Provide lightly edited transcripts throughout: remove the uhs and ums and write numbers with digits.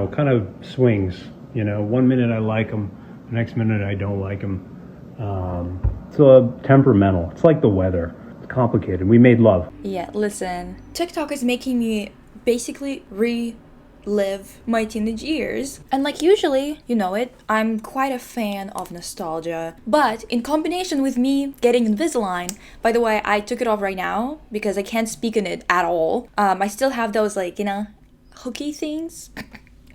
It kind of swings, one minute I like them, the next minute I don't like them. It's temperamental. It's like the weather. It's complicated. We made love. Yeah, listen, TikTok is making me basically relive my teenage years. And like usually, you know it, I'm quite a fan of nostalgia. But in combination with me getting Invisalign, by the way, I took it off right now because I can't speak in it at all. I still have those hooky things.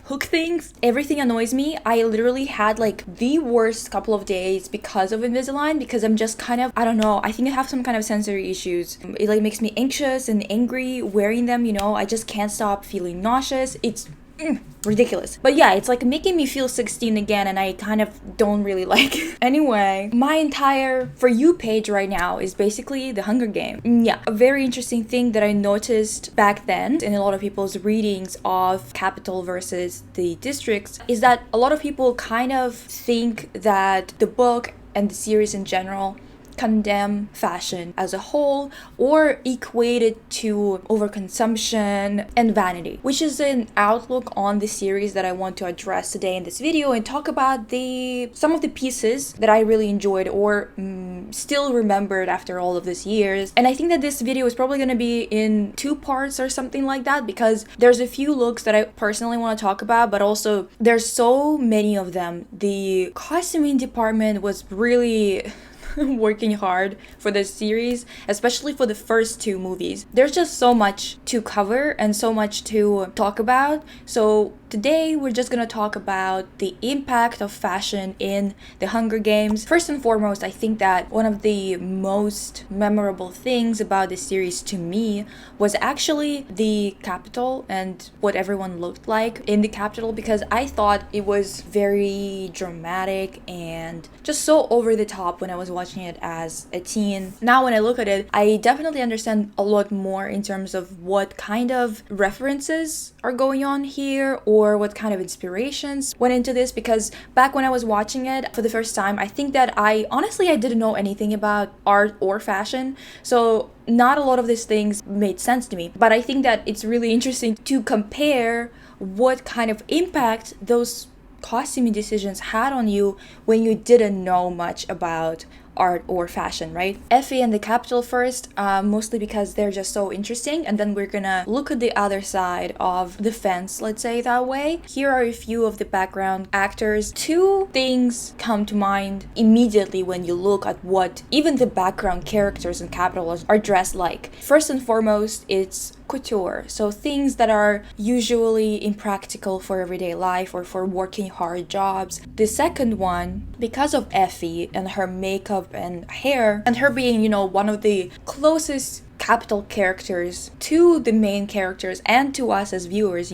Hook things. Everything annoys me. I literally had the worst couple of days because of Invisalign, because I'm just kind of, I don't know, I think I have some kind of sensory issues. It makes me anxious and angry wearing them, I just can't stop feeling nauseous. It's ridiculous. But yeah, it's making me feel 16 again, and I kind of don't really like it. Anyway, my entire For You page right now is basically the Hunger Game. Yeah, a very interesting thing that I noticed back then in a lot of people's readings of Capital versus the Districts is that a lot of people kind of think that the book and the series in general condemn fashion as a whole or equate it to overconsumption and vanity, which is an outlook on the series that I want to address today in this video and talk about some of the pieces that I really enjoyed or still remembered after all of these years. And I think that this video is probably going to be in 2 parts or something like that, because there's a few looks that I personally want to talk about, but also there's so many of them. The costuming department was really working hard for this series, especially for the first 2 movies. There's just so much to cover and so much to talk about. So today we're just gonna talk about the impact of fashion in the Hunger Games. First and foremost, I think that one of the most memorable things about this series to me was actually the Capitol and what everyone looked like in the Capitol, because I thought it was very dramatic and just so over the top when I was watching it as a teen. Now when I look at it, I definitely understand a lot more in terms of what kind of references are going on here or what kind of inspirations went into this, because back when I was watching it for the first time, I think that I didn't know anything about art or fashion, so not a lot of these things made sense to me. But I think that it's really interesting to compare what kind of impact those costuming decisions had on you when you didn't know much about art or fashion, right? Effie and the Capitol first, mostly because they're just so interesting, and then we're gonna look at the other side of the fence, let's say that way. Here are a few of the background actors. 2 things come to mind immediately when you look at what even the background characters in Capitol are dressed like. First and foremost, it's couture, so things that are usually impractical for everyday life or for working hard jobs. The second one, because of Effie and her makeup and hair, and her being, one of the closest Capitol characters to the main characters and to us as viewers,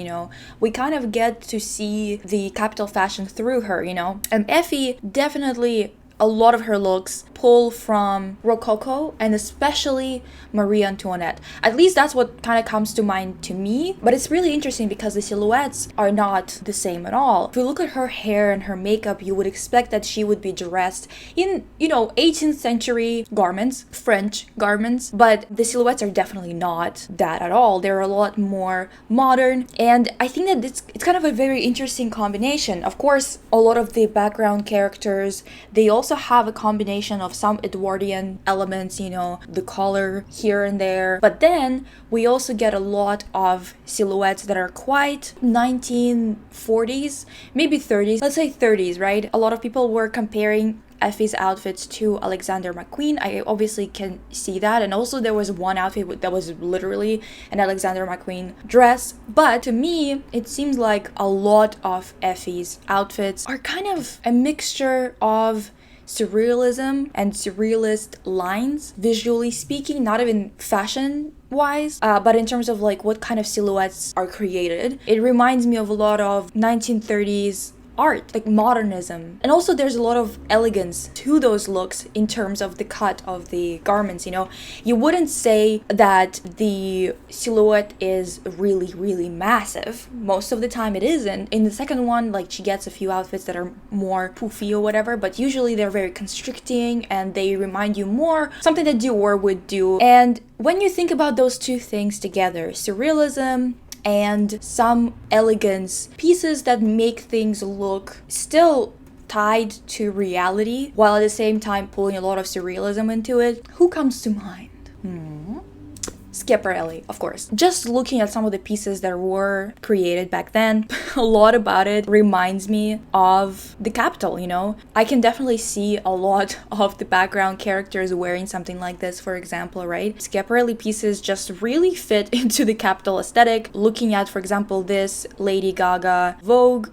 we kind of get to see the Capitol fashion through her, and Effie definitely, a lot of her looks pull from Rococo and especially Marie Antoinette. At least that's what kind of comes to mind to me. But it's really interesting because the silhouettes are not the same at all. If you look at her hair and her makeup, you would expect that she would be dressed in, 18th century garments, French garments. But the silhouettes are definitely not that at all. They're a lot more modern. And I think that it's kind of a very interesting combination. Of course, a lot of the background characters, they also have a combination of some Edwardian elements, the collar here and there. But then we also get a lot of silhouettes that are quite 1940s, maybe 30s, let's say 30s, right? A lot of people were comparing Effie's outfits to Alexander McQueen. I obviously can see that. And also there was one outfit that was literally an Alexander McQueen dress. But to me, it seems like a lot of Effie's outfits are kind of a mixture of surrealism and surrealist lines, visually speaking, not even fashion wise, but in terms of what kind of silhouettes are created. It reminds me of a lot of 1930s art, like modernism. And also there's a lot of elegance to those looks in terms of the cut of the garments, You wouldn't say that the silhouette is really, really massive. Most of the time it isn't. In the second one, she gets a few outfits that are more poofy or whatever, but usually they're very constricting and they remind you more something that Dior would do. And when you think about those 2 things together, surrealism and some elegance, pieces that make things look still tied to reality while at the same time pulling a lot of surrealism into it. Who comes to mind? Schiaparelli, of course. Just looking at some of the pieces that were created back then, a lot about it reminds me of the Capitol, you know? I can definitely see a lot of the background characters wearing something like this, for example, right? Schiaparelli pieces just really fit into the Capitol aesthetic. Looking at, for example, this Lady Gaga Vogue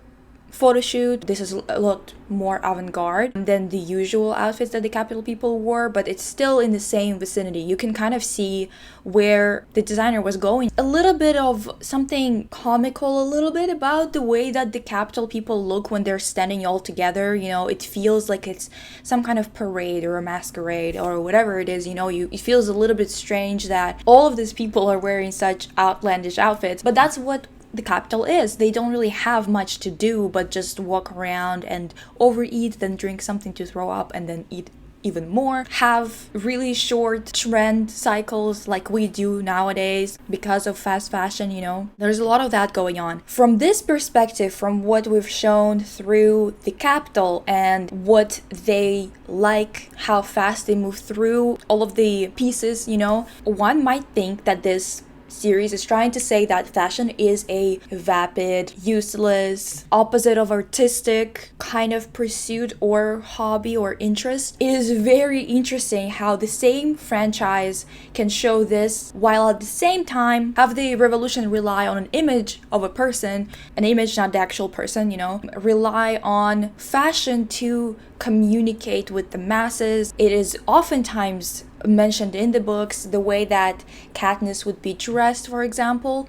photo shoot. This is a lot more avant-garde than the usual outfits that the Capitol people wore, but it's still in the same vicinity. You can kind of see where the designer was going. A little bit of something comical, a little bit about the way that the Capitol people look when they're standing all together. You know, it feels like it's some kind of parade or a masquerade or whatever it is, you know. It feels a little bit strange that all of these people are wearing such outlandish outfits, but that's what the Capitol is. They don't really have much to do but just walk around and overeat, then drink something to throw up, and then eat even more, have really short trend cycles like we do nowadays because of fast fashion, you know. There's a lot of that going on. From this perspective, from what we've shown through the Capitol and what they like, how fast they move through all of the pieces, you know, one might think that this series is trying to say that fashion is a vapid, useless, opposite of artistic kind of pursuit or hobby or interest. It is very interesting how the same franchise can show this while at the same time have the revolution rely on an image of a person, an image, not the actual person, you know, rely on fashion to communicate with the masses. It is oftentimes mentioned in the books the way that Katniss would be dressed, for example,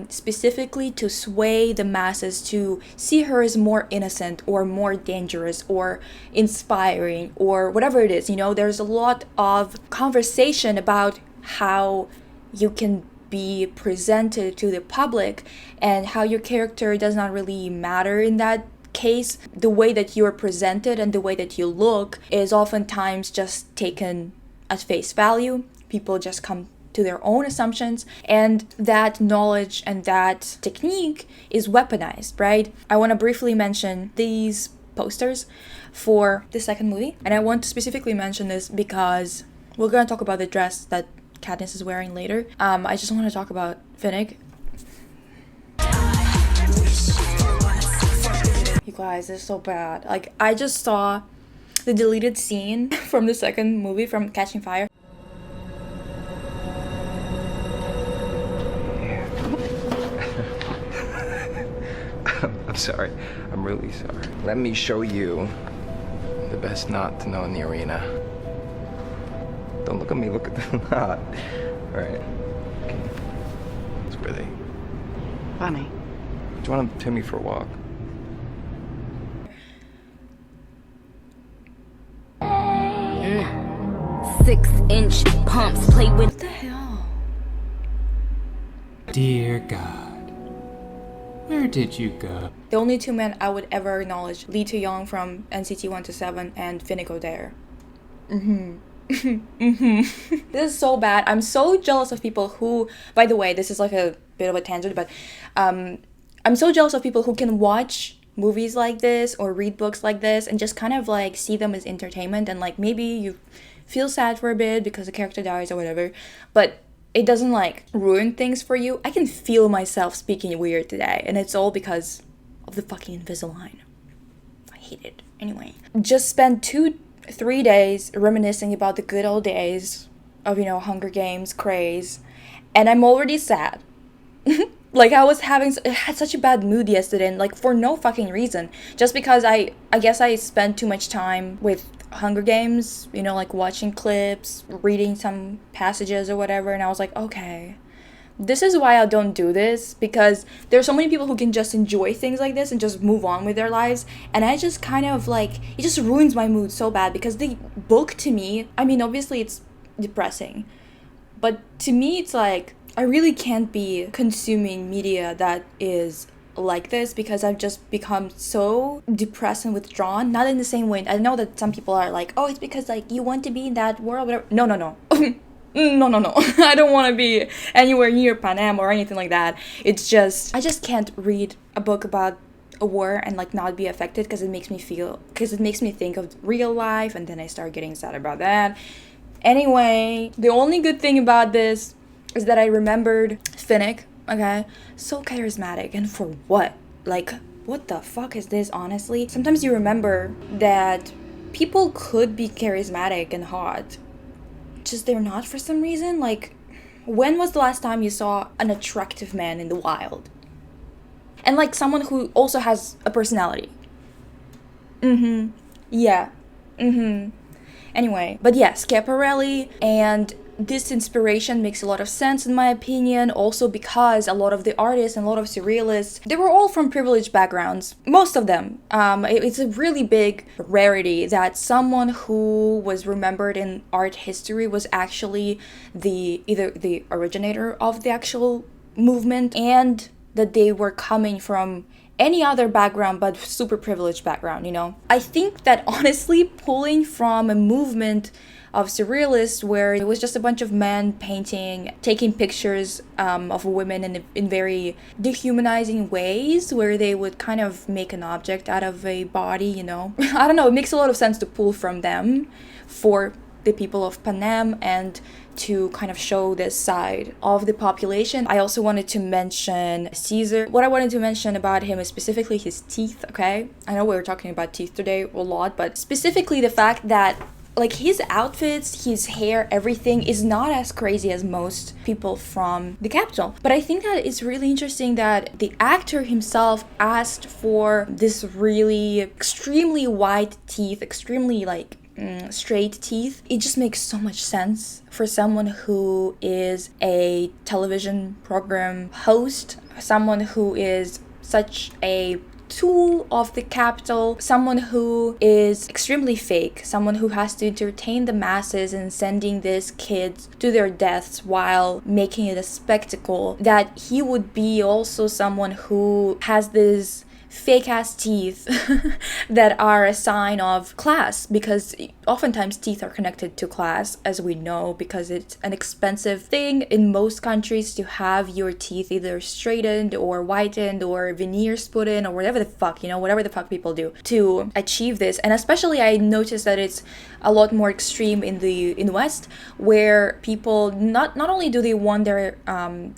specifically to sway the masses to see her as more innocent or more dangerous or inspiring or whatever it is. You know, there's a lot of conversation about how you can be presented to the public and how your character does not really matter in that case. The way that you're presented and the way that you look is oftentimes just taken at face value. People just come to their own assumptions, and that knowledge and that technique is weaponized, right? I want to briefly mention these posters for the second movie, and I want to specifically mention this because we're going to talk about the dress that Katniss is wearing later. I just want to talk about Finnick. You guys, this is so bad. Like, I just saw the deleted scene from the second movie, from Catching Fire. I'm sorry. I'm really sorry. Let me show you the best knot to know in the arena. Don't look at me, look at the knot. All right. It's where they... Funny. Do you want to take me for a walk? 6-inch pumps play with. What the hell? Dear God, where did you go? The only two men I would ever acknowledge: Lee Tae-young from NCT 127 and Finnick O'Dare. This is so bad. I'm so jealous of people who, by the way, this is like a bit of a tangent, but I'm so jealous of people who can watch movies like this or read books like this and just kind of like see them as entertainment, and like maybe you feel sad for a bit because the character dies or whatever, but it doesn't like ruin things for you. I can feel myself speaking weird today, and it's all because of the fucking Invisalign. I hate it. Anyway, just spent 2-3 days reminiscing about the good old days of, you know, Hunger Games craze, and I'm already sad. Like, I had such a bad mood yesterday, and like for no fucking reason, just because I guess I spent too much time with Hunger Games, you know, like watching clips, reading some passages or whatever, and I was like, okay, this is why I don't do this, because there's so many people who can just enjoy things like this and just move on with their lives, and I just kind of like, it just ruins my mood so bad, because the book to me, I mean, obviously it's depressing, but to me it's like, I really can't be consuming media that is like this, because I've just become so depressed and withdrawn. Not in the same way. I know that some people are like, oh, it's because like you want to be in that world, whatever. No. No. I don't want to be anywhere near Panem or anything like that. It's just, I just can't read a book about a war and like not be affected because it makes me think of real life, and then I start getting sad about that. Anyway, the only good thing about this is that I remembered Finnick, okay? So charismatic, and for what? Like, what the fuck is this, honestly? Sometimes you remember that people could be charismatic and hot, just they're not for some reason. Like, when was the last time you saw an attractive man in the wild? And like someone who also has a personality. Yeah. Anyway, but yeah, Schiaparelli, and this inspiration makes a lot of sense in my opinion, also because a lot of the artists and a lot of surrealists, they were all from privileged backgrounds, most of them. It's a really big rarity that someone who was remembered in art history was actually either the originator of the actual movement, and that they were coming from any other background but super privileged background, you know? I think that honestly, pulling from a movement of surrealists where it was just a bunch of men painting, taking pictures of women in very dehumanizing ways, where they would kind of make an object out of a body, you know? I don't know, it makes a lot of sense to pull from them for the people of Panem and to kind of show this side of the population. I also wanted to mention Caesar. What I wanted to mention about him is specifically his teeth, okay? I know we were talking about teeth today a lot, but specifically the fact that like his outfits, his hair, everything is not as crazy as most people from the capital. But I think that it's really interesting that the actor himself asked for this really extremely white teeth, extremely like straight teeth. It just makes so much sense for someone who is a television program host, someone who is such a tool of the capital, someone who is extremely fake, someone who has to entertain the masses and sending these kids to their deaths while making it a spectacle, that he would be also someone who has this fake ass teeth that are a sign of class, because oftentimes teeth are connected to class, as we know, because it's an expensive thing in most countries to have your teeth either straightened or whitened or veneers put in or whatever the fuck, you know, whatever the fuck people do to achieve this. And especially I noticed that it's a lot more extreme in the West, where people not only do they want their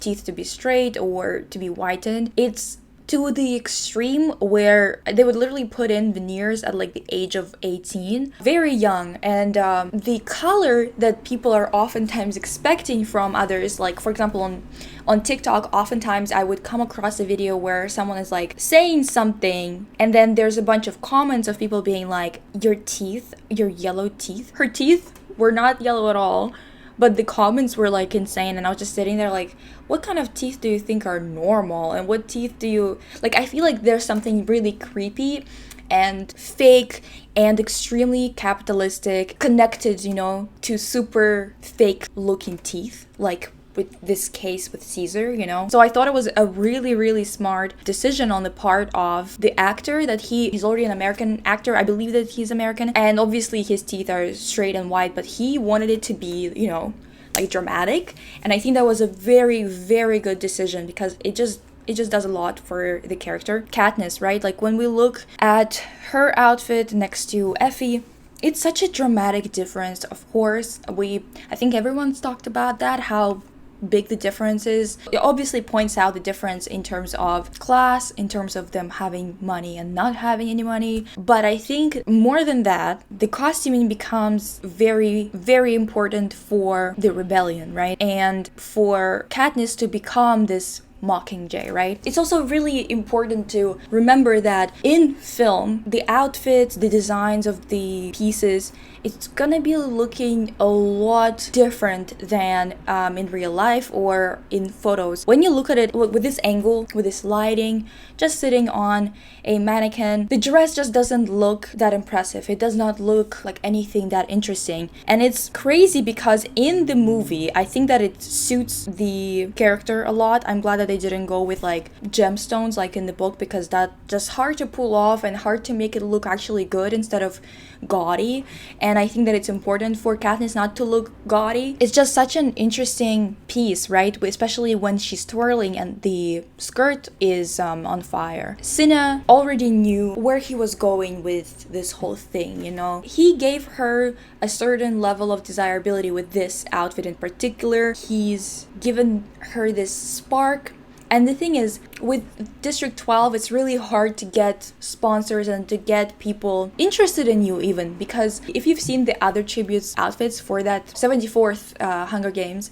teeth to be straight or to be whitened, it's to the extreme where they would literally put in veneers at like the age of 18, very young. And the color that people are oftentimes expecting from others, like for example on TikTok, oftentimes I would come across a video where someone is like saying something, and then there's a bunch of comments of people being like, your teeth, your yellow teeth. Her teeth were not yellow at all, but the comments were like insane, and I was just sitting there like, what kind of teeth do you think are normal? And what teeth do you... Like, I feel like there's something really creepy and fake and extremely capitalistic connected, you know, to super fake looking teeth, like with this case with Caesar, you know? So I thought it was a really, really smart decision on the part of the actor, that he's already an American actor. I believe that he's American, and obviously his teeth are straight and white, but he wanted it to be, you know, like dramatic. And I think that was a very, very good decision, because it just does a lot for the character. Katnisss, right? Like when we look at her outfit next to Effie, it's such a dramatic difference. Of course, I think everyone's talked about that, how big the difference is. It obviously points out the difference in terms of class, in terms of them having money and not having any money. But I think more than that, the costuming becomes very, very important for the rebellion, right? And for Katniss to become this Mockingjay, right? It's also really important to remember that in film, the outfits, the designs of the pieces, it's gonna be looking a lot different than in real life or in photos. When you look at it with this angle, with this lighting, just sitting on a mannequin, the dress just doesn't look that impressive. It does not look like anything that interesting. And it's crazy because in the movie, I think that it suits the character a lot. I'm glad that they didn't go with like gemstones like in the book, because that's just hard to pull off and hard to make it look actually good instead of gaudy. And I think that it's important for Katniss not to look gaudy. It's just such an interesting piece, right? Especially when she's twirling and the skirt is on fire. Cinna already knew where he was going with this whole thing, you know? He gave her a certain level of desirability with this outfit in particular. He's given her this spark. And the thing is, with District 12, it's really hard to get sponsors and to get people interested in you even, because if you've seen the other tributes outfits for that 74th Hunger Games,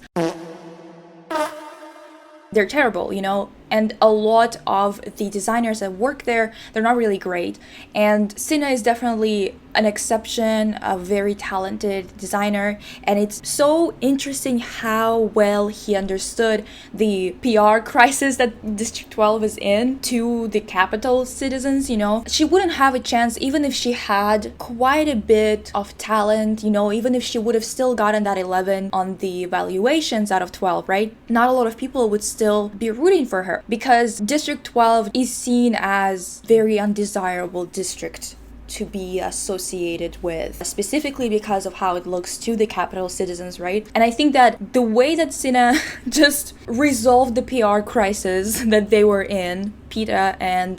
they're terrible, you know? And a lot of the designers that work there, they're not really great. And Cinna is definitely an exception, a very talented designer. And it's so interesting how well he understood the PR crisis that District 12 is in to the capital citizens, you know. She wouldn't have a chance even if she had quite a bit of talent, you know, even if she would have still gotten that 11 on the evaluations out of 12, right? Not a lot of people would still be rooting for her, because District 12 is seen as very undesirable district to be associated with, specifically because of how it looks to the capital citizens, right? And I think that the way that Cinna just resolved the PR crisis that they were in, Peeta and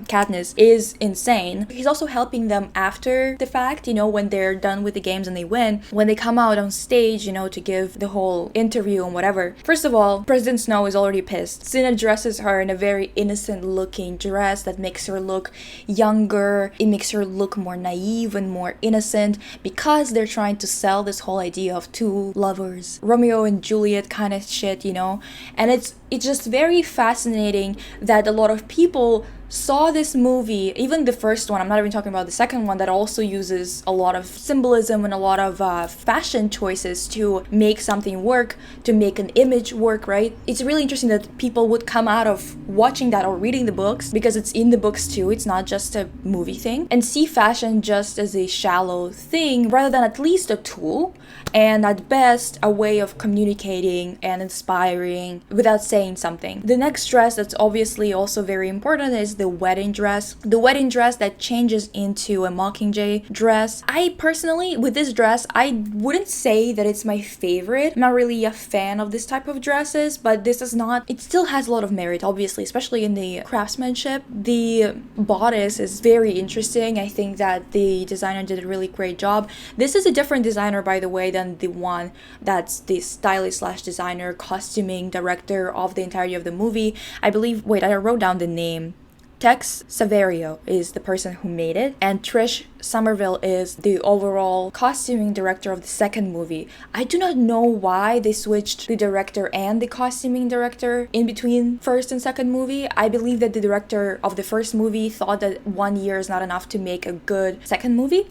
Katniss, is insane. He's also helping them after the fact, you know, when they're done with the games and they win, when they come out on stage, you know, to give the whole interview and whatever. First of all, President Snow is already pissed. Cinna dresses her in a very innocent looking dress that makes her look younger. It makes her look more naive and more innocent, because they're trying to sell this whole idea of two lovers, Romeo and Juliet kind of shit, you know. And it's just very fascinating that a lot of people saw this movie, even the first one, I'm not even talking about the second one, that also uses a lot of symbolism and a lot of fashion choices to make something work, to make an image work, right? It's really interesting that people would come out of watching that or reading the books, because it's in the books too, it's not just a movie thing, and see fashion just as a shallow thing rather than at least a tool, and at best a way of communicating and inspiring without saying something. The next dress that's obviously also very important is the wedding dress. The wedding dress that changes into a Mockingjay dress. I personally, with this dress, I wouldn't say that it's my favorite. I'm not really a fan of this type of dresses, but this is not, it still has a lot of merit, obviously, especially in the craftsmanship. The bodice is very interesting. I think that the designer did a really great job. This is a different designer, by the way, than the one that's the stylist slash designer, costuming director of the entirety of the movie. I believe, wait, I wrote down the name. Tex Saverio is the person who made it, and Trish Somerville is the overall costuming director of the second movie. I do not know why they switched the director and the costuming director in between first and second movie. I believe that the director of the first movie thought that 1 year is not enough to make a good second movie.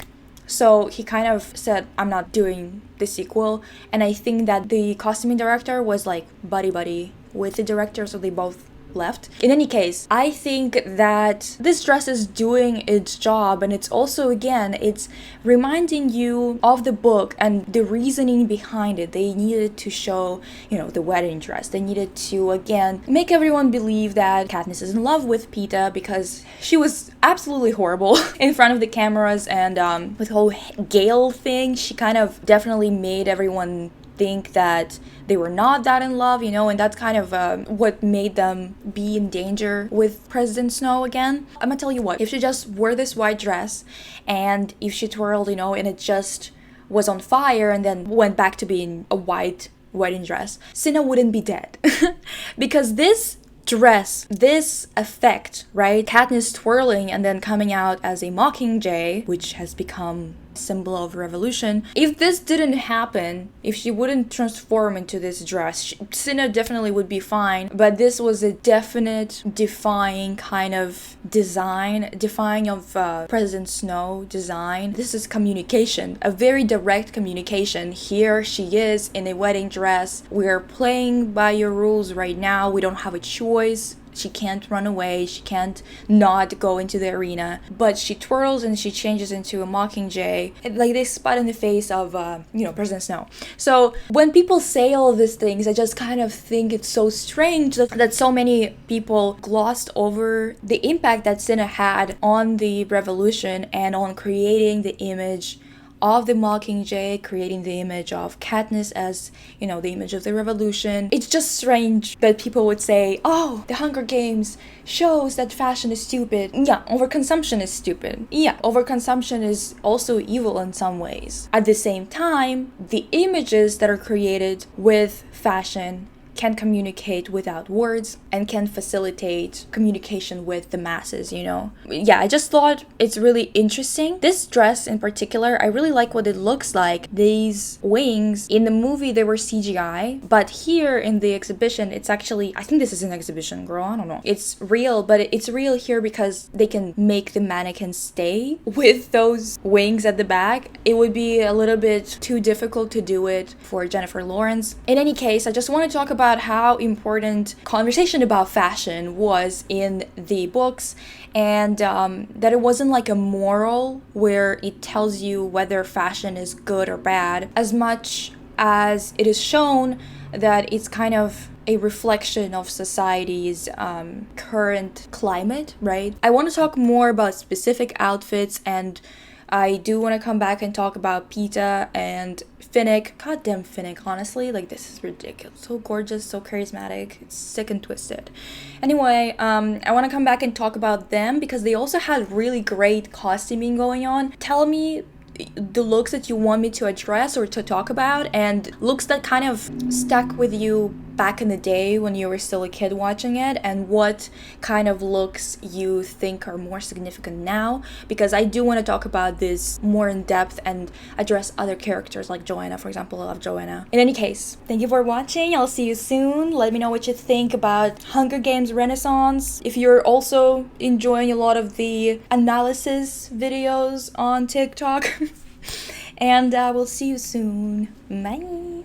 So he kind of said, I'm not doing the sequel. And I think that the costuming director was like buddy with the director, so they both left. In any case, I think that this dress is doing its job, and it's also, again, it's reminding you of the book and the reasoning behind it. They needed to show, you know, the wedding dress. They needed to, again, make everyone believe that Katniss is in love with Peeta, because she was absolutely horrible in front of the cameras, and with the whole Gale thing, she kind of definitely made everyone think that they were not that in love, you know, and that's kind of what made them be in danger with President Snow again. I'm gonna tell you what, if she just wore this white dress and if she twirled, you know, and it just was on fire and then went back to being a white wedding dress, Cinna wouldn't be dead. Because this dress, this effect, right? Katniss twirling and then coming out as a Mockingjay, which has become a symbol of revolution. If this didn't happen, if she wouldn't transform into this dress, Cinna definitely would be fine, but this was a definite defying kind of design, defying of President Snow design. This is communication, a very direct communication. Here she is in a wedding dress. We're playing by your rules right now. We don't have a choice. She can't run away. She can't not go into the arena. But she twirls and she changes into a Mockingjay. Like they spot in the face of, President Snow. So when people say all these things, I just kind of think it's so strange that so many people glossed over the impact that Cinna had on the revolution and on creating the image of the Mockingjay, creating the image of Katniss as, the image of the revolution. It's just strange that people would say, oh, the Hunger Games shows that fashion is stupid. Yeah, overconsumption is stupid. Yeah, overconsumption is also evil in some ways. At the same time, the images that are created with fashion can communicate without words and can facilitate communication with the masses, Yeah, I just thought it's really interesting. This dress in particular, I really like what it looks like. These wings, in the movie they were CGI, but here in the exhibition, it's actually, I think this is an exhibition, girl, I don't know. It's real, but it's real here because they can make the mannequin stay with those wings at the back. It would be a little bit too difficult to do it for Jennifer Lawrence. In any case, I just want to talk about how important conversation about fashion was in the books, and that it wasn't like a moral where it tells you whether fashion is good or bad, as much as it is shown that it's kind of a reflection of society's current climate, right? I want to talk more about specific outfits, and I do want to come back and talk about Peta and Finnick. Goddamn Finnick, honestly. Like, this is ridiculous. So gorgeous, so charismatic. It's sick and twisted. Anyway, I want to come back and talk about them because they also had really great costuming going on. Tell me the looks that you want me to address or to talk about, and looks that kind of stuck with you back in the day when you were still a kid watching it, and what kind of looks you think are more significant now, because I do want to talk about this more in depth and address other characters like Joanna, for example. I love Joanna. In any case, thank you for watching. I'll see you soon. Let me know what you think about Hunger Games Renaissance. If you're also enjoying a lot of the analysis videos on TikTok. And we'll see you soon. Bye.